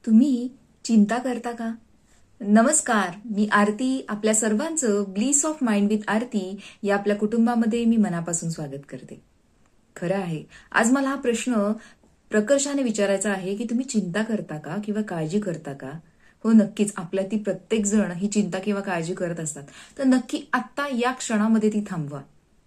तुम्ही चिंता करता का? नमस्कार, मी आरती. आपल्या सर्वांचं ब्लीस ऑफ माइंड विथ आरती या आपल्या कुटुंबामध्ये मी मनापासून स्वागत करते. खरं आहे, आज मला हा प्रश्न प्रकर्षाने विचारायचा आहे की तुम्ही चिंता करता का किंवा काळजी करता का? हो, नक्कीच. आपल्यातील प्रत्येक जण ही चिंता किंवा काळजी करत असतात. तर नक्की आत्ता या क्षणामध्ये ती थांबवा.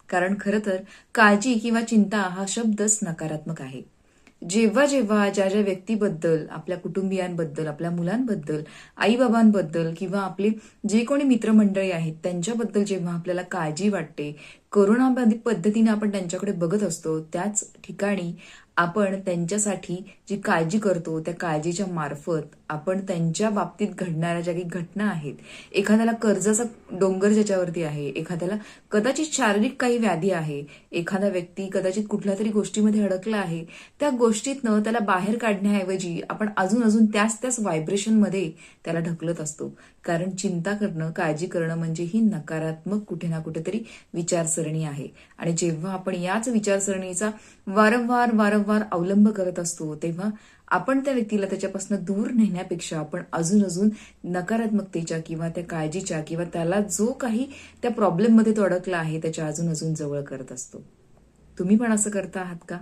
कारण खरं तर काळजी किंवा चिंता हा शब्दच नकारात्मक आहे. जेव्हा जेव्हा ज्या ज्या व्यक्तीबद्दल, आपल्या कुटुंबियांबद्दल, आपल्या मुलांबद्दल, आई-बाबांबद्दल किंवा आपले जे कोणी मित्रमंडळी आहेत त्यांच्याबद्दल जेव्हा आपल्याला काळजी वाटते, करोना पद्धतीने आपण त्यांच्याकडे बघत असतो, त्याच ठिकाणी आपण त्यांच्यासाठी जी काळजी करतो, त्या काळजीच्या मार्फत आपण त्यांच्या बाबतीत घडणाऱ्या ज्या काही घटना आहेत, एखाद्याला कर्जाचा डोंगर ज्याच्यावरती आहे, एखाद्याला कदाचित शारीरिक काही व्याधी आहे, एखादा व्यक्ती कदाचित कुठल्या तरी गोष्टीमध्ये अडकला आहे, त्या गोष्टीतनं त्याला बाहेर काढण्याऐवजी आपण अजून अजून त्याच व्हायब्रेशनमध्ये त्याला ढकलत असतो. कारण चिंता करणं, काळजी करणं म्हणजे ही नकारात्मक कुठे ना कुठेतरी विचारसरणी आहे. आणि जेव्हा आपण याच विचारसरणीचा वारंवार अवलंब करत असतो, तेव्हा आपण त्या व्यक्तीला त्याच्यापासून दूर नेण्यापेक्षा आपण अजून अजून नकारात्मकतेच्या किंवा त्या काळजीच्या किंवा त्याला जो काही त्या प्रॉब्लेममध्ये तो अडकला आहे त्याच्या अजून अजून जवळ करत असतो. तुम्ही पण असं करता आहात का?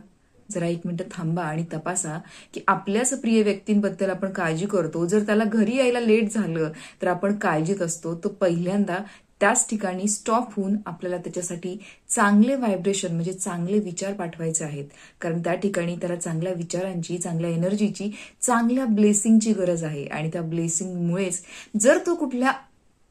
जरा एक मिनिट थांबा आणि तपासा की आपल्याच प्रिय व्यक्तींबद्दल आपण काळजी करतो. जर त्याला घरी यायला लेट झालं तर आपण काळजीत असतो. तो पहिल्यांदा त्याच ठिकाणी स्टॉप होऊन आपल्याला त्याच्यासाठी चांगले व्हायब्रेशन म्हणजे चांगले विचार पाठवायचे आहेत. कारण त्या ठिकाणी त्याला चांगल्या विचारांची, चांगल्या एनर्जीची, चांगल्या ब्लेसिंगची गरज आहे. आणि त्या ब्लेसिंगमुळेच जर तो कुठल्या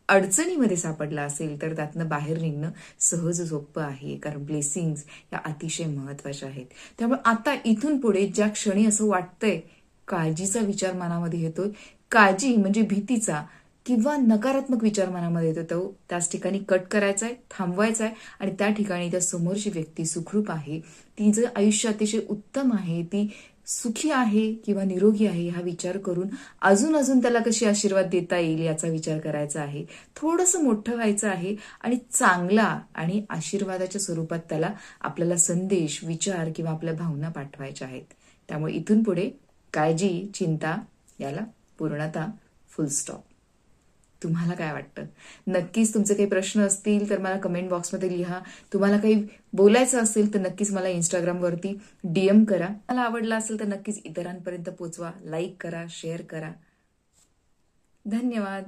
अडचणीमध्ये सापडला असेल तर त्यातनं बाहेर निघणं सहज सोपं आहे. कारण ब्लेसिंग्स या अतिशय महत्वाच्या आहेत. त्यामुळे आता इथून पुढे ज्या क्षणी असं वाटतंय काळजीचा विचार मनामध्ये येतोय, काळजी म्हणजे भीतीचा किंवा नकारात्मक विचार मनामध्ये येतो, तो त्याच ठिकाणी कट करायचा आहे, थांबवायचा आहे आणि त्या ठिकाणी त्या समोरची व्यक्ती सुखरूप आहे, तिचं आयुष्य अतिशय उत्तम आहे, ती सुखी आहे किंवा निरोगी आहे हा विचार करून अजून अजून त्याला कशी आशीर्वाद देता येईल याचा विचार करायचा आहे. थोडंसं मोठं व्हायचं आहे आणि चांगला आणि आशीर्वादाच्या स्वरूपात त्याला आपल्याला संदेश, विचार किंवा आपल्या भावना पाठवायच्या आहेत. त्यामुळे इथून पुढे काळजी, चिंता याला पूर्णतः फुल स्टॉप. तुम्हाला काय वाटतं? नक्कीच तुमचे काही प्रश्न असतील तर मला कमेंट बॉक्समध्ये लिहा. तुम्हाला काही बोलायचं असेल तर नक्कीच मला इंस्टाग्रामवरती DM करा. मला आवडलं असेल तर नक्कीच इतरांपर्यंत पोहोचवा. लाईक करा, शेअर करा. धन्यवाद.